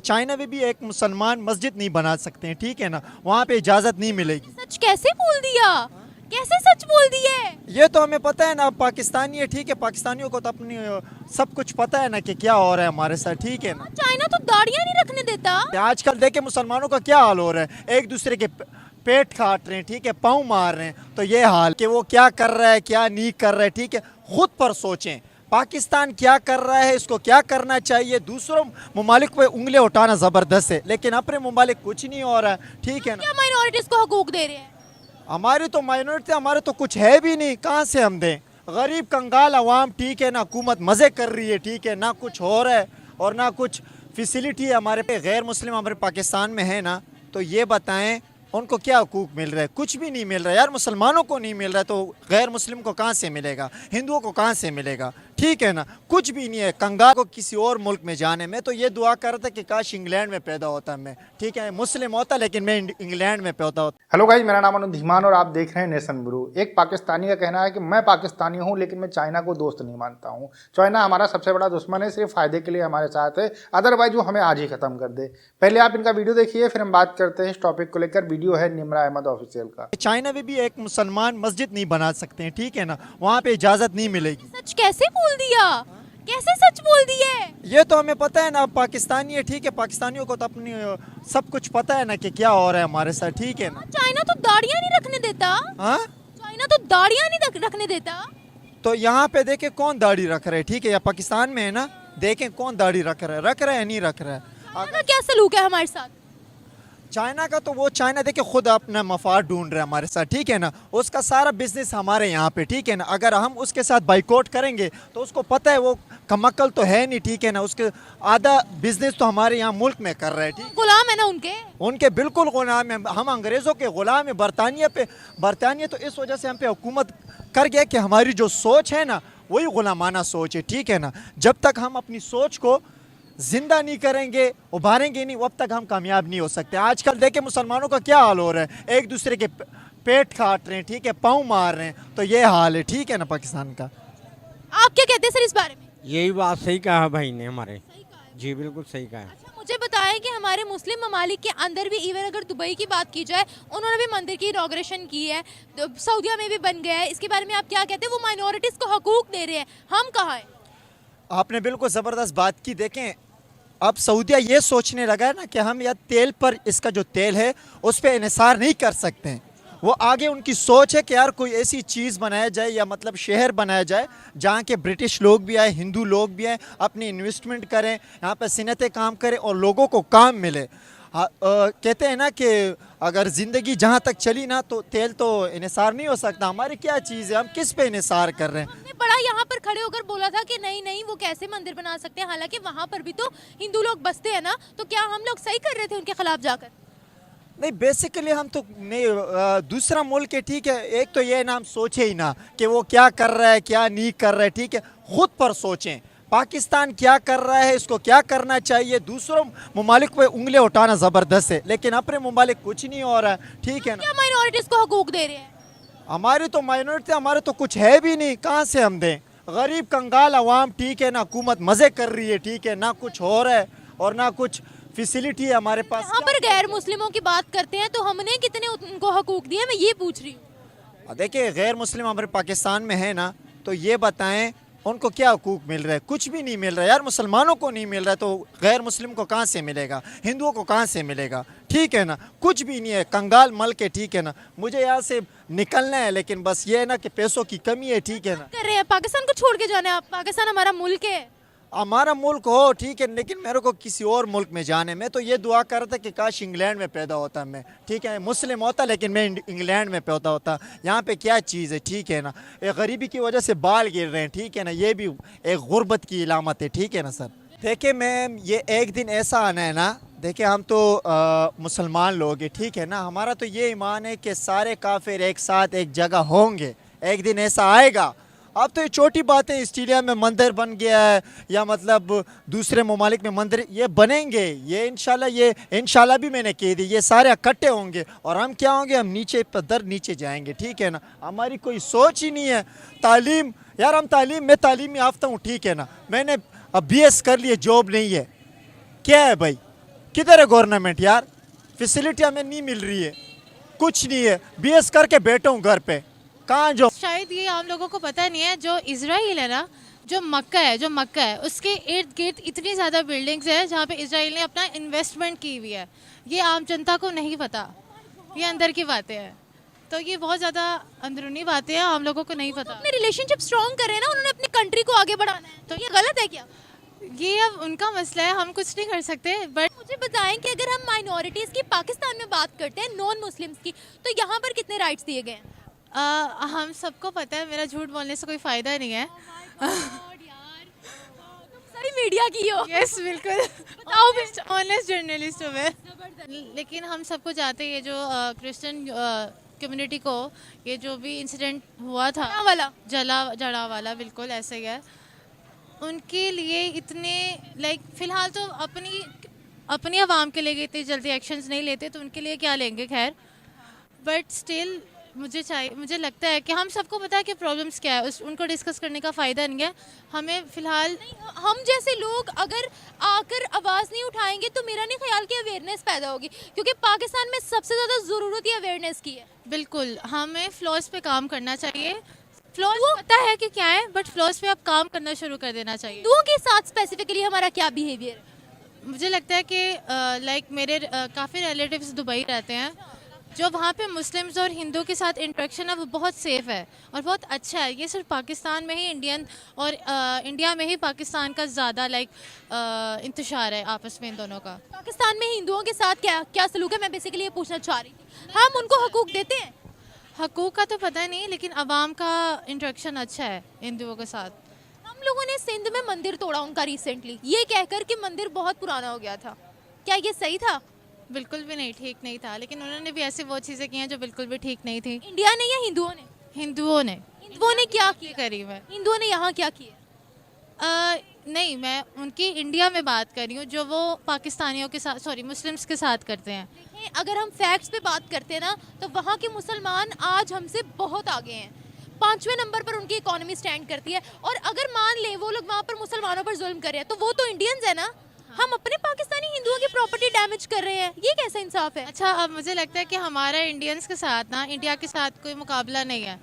China में भी एक मुसलमान मस्जिद नहीं बना सकते हैं, ठीक है ना, वहाँ पे इजाज़त नहीं मिलेगी। सच कैसे बोल दिया? कैसे सच बोल दिए? ये तो हमें पता है ना, अब पाकिस्तानी है, ठीक है, पाकिस्तानियों को तो अपनी सब कुछ पता है ना कि क्या हो रहा है हमारे साथ, ठीक है ना। चाइना तो दाढ़ियां नहीं रखने देता। आजकल देखे मुसलमानों का क्या हाल हो रहा है, एक दूसरे के पेट काट रहे हैं, ठीक है, पाँव मार रहे हैं, तो ये हाल कि वो क्या कर रहा है क्या नहीं कर रहा है, ठीक है, खुद पर सोचें। पाकिस्तान क्या कर रहा है, इसको क्या करना चाहिए। दूसरों ममालिक पे उंगली उठाना ज़बरदस्त है, लेकिन अपने ममालिक कुछ नहीं हो रहा है, ठीक है ना। क्या माइनॉरिटीज को हकूक दे रहे हैं? हमारी तो माइनॉरिटी, हमारे तो कुछ है भी नहीं, कहाँ से हम दें। गरीब कंगाल अवाम, ठीक है ना, हुकूमत मज़े कर रही है, ठीक है ना, कुछ हो रहा है और ना कुछ फैसिलिटी है हमारे पे। गैर मुस्लिम हमारे पाकिस्तान में है ना, तो ये बताएं उनको क्या हकूक मिल रहा है? कुछ भी नहीं मिल रहा है यार। मुसलमानों को नहीं मिल रहा है तो गैर मुस्लिम को कहाँ से मिलेगा, हिंदुओं को कहाँ से मिलेगा, ठीक है ना। कुछ भी नहीं है। कंगाल को किसी और मुल्क में जाने में तो ये दुआ कर रहा था कि काश इंग्लैंड में पैदा होता मैं, ठीक है, मुस्लिम होता, लेकिन मैं इंग्लैंड में पैदा होता। हेलो गाइस, मेरा नाम अनुज धीमान और आप देख रहे हैं नेशन ब्रू। एक पाकिस्तानी का कहना है कि मैं पाकिस्तानी हूं लेकिन मैं चाइना को दोस्त नहीं मानता हूं। चाइना हमारा सबसे बड़ा दुश्मन है, सिर्फ फायदे के लिए हमारे साथ है, अदरवाइज वो हमें आज ही खत्म कर दे। पहले आप इनका वीडियो देखिए, फिर हम बात करते हैं इस टॉपिक को लेकर। वीडियो है निम्रा अहमद ऑफिशियल का। चाइना में भी एक मुसलमान मस्जिद नहीं बना सकते हैं, ठीक है ना, वहाँ पे इजाज़त नहीं मिलेगी। सच कैसे बोल दिया? कैसे सच बोल दिए? ये तो हमें पता है ना, अब पाकिस्तानी है, ठीक है, पाकिस्तानियों को तो अपनी सब कुछ पता है ना कि क्या हो रहा है हमारे साथ, ठीक है ना। चाइना तो दाढ़ियां नहीं रखने देता। हाँ, चाइना तो दाढ़ियां नहीं रखने देता। तो यहाँ पे देखे कौन दाढ़ी रख रहे हैं, ठीक है, या पाकिस्तान में है ना, देखें कौन दाढ़ी रख रहा है या नहीं रख रहा है। चाइना का क्या सलूक है हमारे साथ? चाइना का तो वो चाइना देखिए खुद अपना मफाद ढूंढ रहा है हमारे साथ, ठीक है ना। उसका सारा बिजनेस हमारे यहाँ पे, ठीक है ना। अगर हम उसके साथ बाइकआउट करेंगे तो उसको पता है वो कमक्कल तो है नहीं, ठीक है ना, उसके आधा बिजनेस तो हमारे यहाँ मुल्क में कर रहा है, ठीक। गुलाम है ना उनके? उनके बिल्कुल गुलाम है हम, अंग्रेज़ों के गुलाम है। बरतानिया तो इस वजह से हम पे हुकूमत कर गया कि हमारी जो सोच है ना वही गुलामाना सोच है, ठीक है ना। जब तक हम अपनी सोच को जिंदा नहीं करेंगे, उभारेंगे नहीं, अब तक हम कामयाब नहीं हो सकते। आजकल देखे मुसलमानों का क्या हाल हो रहा है, एक दूसरे के पेट काट रहे हैं, ठीक है, पाँव मार रहे हैं, तो ये हाल है, ठीक है ना, पाकिस्तान का। आप क्या कहते हैं सर इस बारे में? यही बात सही कहा है भाई ने हमारे। सही कहा है। जी बिल्कुल सही कहा है। अच्छा, मुझे बताएं कि हमारे मुस्लिम ममालिक के अंदर भी, इवन अगर दुबई की बात की जाए, उन्होंने भी मंदिर की इनॉग्रेशन की है, तो सऊदीया में भी बन गया है। इसके बारे में आप क्या कहते हैं? वो माइनॉरिटीज को हकूक दे रहे हैं, हम कहाँ हैं? आपने बिल्कुल ज़बरदस्त बात की। देखें अब सऊदीया ये सोचने लगा है ना कि हम या तेल पर, इसका जो तेल है उस पर इन्हिसार नहीं कर सकते हैं। वो आगे उनकी सोच है कि यार कोई ऐसी चीज़ बनाया जाए या मतलब शहर बनाया जाए जहाँ के ब्रिटिश लोग भी आए, हिंदू लोग भी आए, अपनी इन्वेस्टमेंट करें, यहाँ पर सिनतें काम करें और लोगों को काम मिले। कहते हैं ना कि अगर ज़िंदगी जहाँ तक चली ना तो तेल तो इन्हिसार नहीं हो सकता। हमारी क्या चीज़ है, हम किस पे इन्हिसार कर रहे हैं। हमने बड़ा यहाँ पर खड़े होकर बोला था कि नहीं नहीं वो कैसे मंदिर बना सकते हैं, हालांकि वहाँ पर भी तो हिंदू लोग बसते हैं ना। तो क्या हम लोग सही कर रहे थे उनके खिलाफ जाकर? नहीं, बेसिकली हम तो नहीं, दूसरा मुल्क है, ठीक है, एक तो ये ना हम सोचे ही ना कि वो क्या कर रहा है क्या नहीं कर रहा है, ठीक है, खुद पर सोचें। पाकिस्तान क्या कर रहा है, इसको क्या करना चाहिए। दूसरों ममालिक पे उंगली उठाना ज़बरदस्त है, लेकिन अपने ममालिक कुछ नहीं हो रहा है, ठीक है ना। क्या माइनॉरिटीज को हकूक दे रहे हैं? हमारी तो माइनॉरिटी, हमारे तो कुछ है भी नहीं, कहाँ से हम दें। गरीब कंगाल अवाम, ठीक है ना, हुकूमत मज़े कर रही है, ठीक है ना, कुछ हो रहा है और ना कुछ फैसिलिटी है हमारे पास। यहाँ पर गैर मुस्लिमों की बात करते हैं तो हमने कितने उनको हकूक दिए, मैं ये पूछ रही हूँ। देखिए गैर मुस्लिम हमारे पाकिस्तान में है ना, तो ये बताएं उनको क्या हकूक मिल रहा है। कुछ भी नहीं मिल रहा है यार। मुसलमानों को नहीं मिल रहा है तो गैर मुस्लिम को कहाँ से मिलेगा, हिंदुओं को कहाँ से मिलेगा, ठीक है ना। कुछ भी नहीं है, कंगाल मल के, ठीक है ना। मुझे यहाँ से निकलना है, लेकिन बस ये है ना कि पैसों की कमी है, ठीक है ना। कर रहे हैं पाकिस्तान को छोड़ के जाना है आप? पाकिस्तान हमारा मुल्क है। हमारा मुल्क हो, ठीक है, लेकिन मेरे को किसी और मुल्क में जाने में तो ये दुआ कर रहा था कि काश इंग्लैंड में पैदा होता मैं, ठीक है, मुस्लिम होता, लेकिन मैं इंग्लैंड में पैदा होता। यहाँ पे क्या चीज़ है, ठीक है ना। एक गरीबी की वजह से बाल गिर रहे हैं, ठीक है ना, ये भी एक गुर्बत की इलामत है, ठीक है ना सर। देखिए मैम, ये एक दिन ऐसा आना है ना, देखिए हम तो मुसलमान लोग हैं, ठीक है ना, हमारा तो ये ईमान है कि सारे काफिर एक साथ एक जगह होंगे, एक दिन ऐसा आएगा। अब तो ये छोटी बात है, ऑस्ट्रेलिया में मंदिर बन गया है या मतलब दूसरे ममालिक में मंदिर ये बनेंगे, ये इंशाल्लाह भी मैंने कह दी, ये सारे इकट्ठे होंगे और हम क्या होंगे, हम नीचे पदर नीचे जाएंगे, ठीक है ना। हमारी कोई सोच ही नहीं है। तालीम यार, हम मैं तालीम याफ्ता हूँ, ठीक है ना, मैंने अब BS कर लिए, जॉब नहीं है, क्या है भाई, किधर है गवर्नमेंट यार? फैसिलिटी हमें नहीं मिल रही है, कुछ नहीं है। बीएस करके बैठा हूँ घर पे, कहाँ जो शायद ये आम लोगों को पता नहीं है, जो इजराइल है ना, जो मक्का है उसके इर्द गिर्द इतनी ज़्यादा बिल्डिंग्स है जहाँ पे इजराइल ने अपना इन्वेस्टमेंट की हुई है। ये आम जनता को नहीं पता, ये अंदर की बातें हैं। तो ये बहुत ज़्यादा अंदरूनी बातें हैं, आम लोगों को नहीं पता। अपने रिलेशनशिप स्ट्रॉन्ग कर रहे हैं ना, उन्होंने अपनी कंट्री को आगे बढ़ाना है, तो ये गलत है क्या? ये अब उनका मसला है, हम कुछ नहीं कर सकते। बट मुझे बताएं कि अगर हम माइनॉरिटीज़ की पाकिस्तान में बात करते हैं, नॉन मुस्लिम्स की, तो यहाँ पर कितने राइट्स दिए गए हैं? हम सबको पता है, मेरा झूठ बोलने से कोई फ़ायदा नहीं है। सारी मीडिया की हो। यस बिल्कुल, बताओ ऑनेस्ट जर्नलिस्ट हूँ मैं। लेकिन हम सबको जानते हैं, ये जो क्रिश्चियन कम्युनिटी को ये जो भी इंसिडेंट हुआ था वाला जड़ा वाला, बिल्कुल ऐसे ही है। उनके लिए इतने फ़िलहाल तो अपनी आवाम के लिए इतनी जल्दी एक्शंस नहीं लेते, तो उनके लिए क्या लेंगे, खैर। बट स्टिल मुझे लगता है कि हम सबको पता है कि प्रॉब्लम्स क्या है, उनको डिस्कस करने का फ़ायदा नहीं है। हमें फ़िलहाल हम जैसे लोग अगर आकर आवाज़ नहीं उठाएंगे तो मेरा नहीं ख्याल कि अवेयरनेस पैदा होगी, क्योंकि पाकिस्तान में सबसे ज़्यादा ज़रूरत ही अवेयरनेस की है। बिल्कुल हमें फ्लॉज पे काम करना चाहिए। फ्लॉज पता है कि क्या है, बट फ्लॉज पे अब काम करना शुरू कर देना चाहिए। हिंदुओं के साथ स्पेसिफिकली हमारा क्या बिहेवियर है? मुझे लगता है कि मेरे काफ़ी रिलेटिव्स दुबई रहते हैं, जो वहाँ पे मुस्लिम्स और हिंदू के साथ इंटरेक्शन है वो बहुत सेफ़ है और बहुत अच्छा है। ये सिर्फ पाकिस्तान में ही इंडिया में ही पाकिस्तान का ज़्यादा इंतशार है आपस में इन दोनों का। पाकिस्तान में हिंदुओं के साथ क्या सलूक है, मैं बेसिकली ये पूछना चाह रही थी। हम उनको हकूक देते हैं? हकूक़ का तो पता नहीं, लेकिन अवाम का इंटरेक्शन अच्छा है हिंदुओं के साथ। हम लोगों ने सिंध में मंदिर तोड़ा उनका रिसेंटली, ये कहकर कि मंदिर बहुत पुराना हो गया था, क्या ये सही था? बिल्कुल भी नहीं, ठीक नहीं था। लेकिन उन्होंने भी ऐसी वो चीज़ें की हैं जो बिल्कुल भी ठीक नहीं थी। इंडिया ने या हिंदुओं ने? हिंदुओं ने क्या ये करी है। हिंदुओं ने यहाँ क्या किया? नहीं, मैं उनकी इंडिया में बात कर रही हूँ, जो वो पाकिस्तानियों के साथ, सॉरी, मुस्लिम्स के साथ करते हैं। देखें, अगर हम फैक्ट्स पे बात करते हैं ना, तो वहाँ के मुसलमान आज हमसे बहुत आगे हैं। 5वें नंबर पर उनकी इकोनॉमी स्टैंड करती है, और अगर मान ले वो लोग वहाँ पर मुसलमानों पर जुल्म कर रहे हैं, तो वो तो इंडियंस है ना। हम अपने पाकिस्तानी हिंदुओं की प्रॉपर्टी डैमेज कर रहे हैं, ये कैसा इंसाफ है? अच्छा, अब मुझे लगता है कि हमारा इंडियंस के साथ ना इंडिया के साथ कोई मुकाबला नहीं है।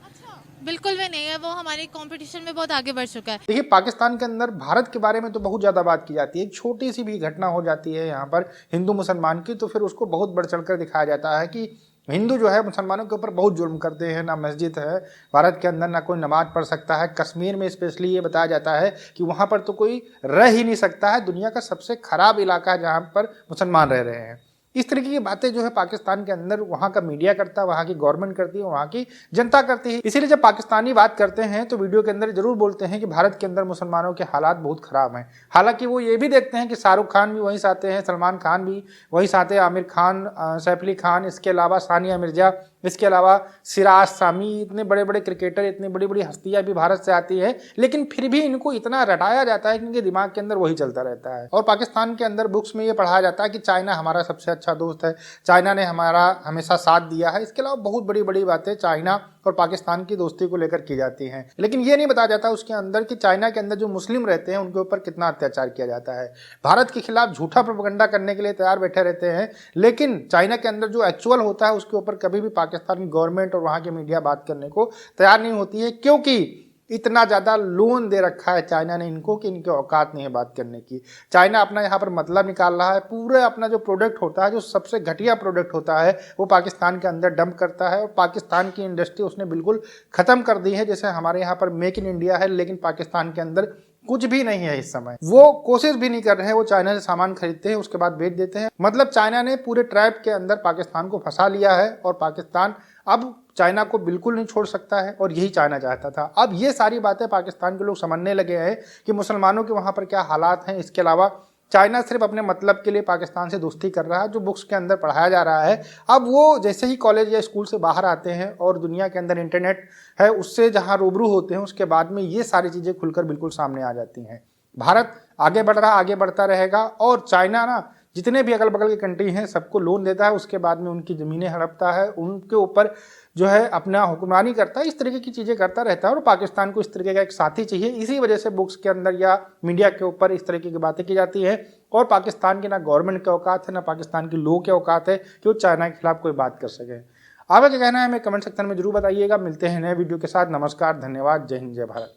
बिल्कुल भी नहीं है, वो हमारे कंपटीशन में बहुत आगे बढ़ चुका है। देखिए, पाकिस्तान के अंदर भारत के बारे में तो बहुत ज़्यादा बात की जाती है। एक छोटी सी भी घटना हो जाती है यहाँ पर हिंदू मुसलमान की, तो फिर उसको बहुत बढ़ चढ़कर दिखाया जाता है कि हिंदू जो है मुसलमानों के ऊपर बहुत जुल्म करते हैं। ना मस्जिद है भारत के अंदर, ना कोई नमाज पढ़ सकता है। कश्मीर में स्पेशली ये बताया जाता है कि वहाँ पर तो कोई रह ही नहीं सकता है, दुनिया का सबसे खराब इलाका है जहाँ पर मुसलमान रह रहे हैं। इस तरीके की बातें जो है पाकिस्तान के अंदर वहाँ का मीडिया करता है, वहाँ की गवर्नमेंट करती है, वहाँ की जनता करती है। इसीलिए जब पाकिस्तानी बात करते हैं तो वीडियो के अंदर जरूर बोलते हैं कि भारत के अंदर मुसलमानों के हालात बहुत ख़राब हैं। हालांकि वो ये भी देखते हैं कि शाहरुख खान भी वहीं से आते हैं, सलमान खान भी वहीं से आते हैं, आमिर खान, सैफ अली खान, इसके अलावा सानिया मिर्जा, इसके अलावा सिराज सामी, इतने बड़े बड़े क्रिकेटर, इतनी बड़ी बड़ी हस्तियां भी भारत से आती है। लेकिन फिर भी इनको इतना रटाया जाता है कि इनके दिमाग के अंदर वही चलता रहता है। और पाकिस्तान के अंदर बुक्स में ये पढ़ाया जाता है कि चाइना हमारा सबसे अच्छा दोस्त है, चाइना ने हमारा हमेशा साथ दिया है। इसके अलावा बहुत बड़ी बड़ी बातें चाइना और पाकिस्तान की दोस्ती को लेकर की जाती हैं। लेकिन ये नहीं बताया जाता उसके अंदर कि चाइना के अंदर जो मुस्लिम रहते हैं उनके ऊपर कितना अत्याचार किया जाता है। भारत के खिलाफ झूठा प्रोपेगेंडा करने के लिए तैयार बैठे रहते हैं, लेकिन चाइना के अंदर जो एक्चुअल होता है उसके ऊपर कभी भी पाकिस्तान की गवर्नमेंट और वहाँ की मीडिया बात करने को तैयार नहीं होती है, क्योंकि इतना ज़्यादा लोन दे रखा है चाइना ने इनको कि इनके औकात नहीं है बात करने की। चाइना अपना यहाँ पर मतलब निकाल रहा है, पूरे अपना जो प्रोडक्ट होता है, जो सबसे घटिया प्रोडक्ट होता है, वो पाकिस्तान के अंदर डंप करता है। और पाकिस्तान की इंडस्ट्री उसने बिल्कुल ख़त्म कर दी है। जैसे हमारे यहाँ पर मेक इन इंडिया है, लेकिन पाकिस्तान के अंदर कुछ भी नहीं है इस समय। वो कोशिश भी नहीं कर रहे हैं, वो चाइना से सामान खरीदते हैं, उसके बाद बेच देते हैं। मतलब चाइना ने पूरे ट्रैप के अंदर पाकिस्तान को फंसा लिया है और पाकिस्तान अब चाइना को बिल्कुल नहीं छोड़ सकता है, और यही चाइना चाहता था। अब ये सारी बातें पाकिस्तान के लोग समझने लगे हैं कि मुसलमानों के वहाँ पर क्या हालात हैं। इसके अलावा चाइना सिर्फ अपने मतलब के लिए पाकिस्तान से दोस्ती कर रहा है, जो बुक्स के अंदर पढ़ाया जा रहा है। अब वो जैसे ही कॉलेज या स्कूल से बाहर आते हैं और दुनिया के अंदर इंटरनेट है उससे जहाँ रूबरू होते हैं, उसके बाद में ये सारी चीज़ें खुलकर बिल्कुल सामने आ जाती हैं। भारत आगे बढ़ रहा, आगे बढ़ता रहेगा, और चाइना ना जितने भी अगल बगल के कंट्री हैं सबको लोन देता है, उसके बाद में उनकी ज़मीनें हड़पता है, उनके ऊपर जो है अपना हुक्मरानी करता है, इस तरीके की चीज़ें करता रहता है और पाकिस्तान को इस तरीके का एक साथी चाहिए। इसी वजह से बुक्स के अंदर या मीडिया के ऊपर इस तरीके की बातें की जाती है और पाकिस्तान की ना गवर्नमेंट के औकात है ना पाकिस्तान के लोगों के औकात है कि वो चाइना के खिलाफ कोई बात कर सके। आपका क्या कहना है हमें कमेंट सेक्शन में जरूर बताइएगा। मिलते हैं नए वीडियो के साथ। नमस्कार, धन्यवाद, जय हिंद, जय भारत।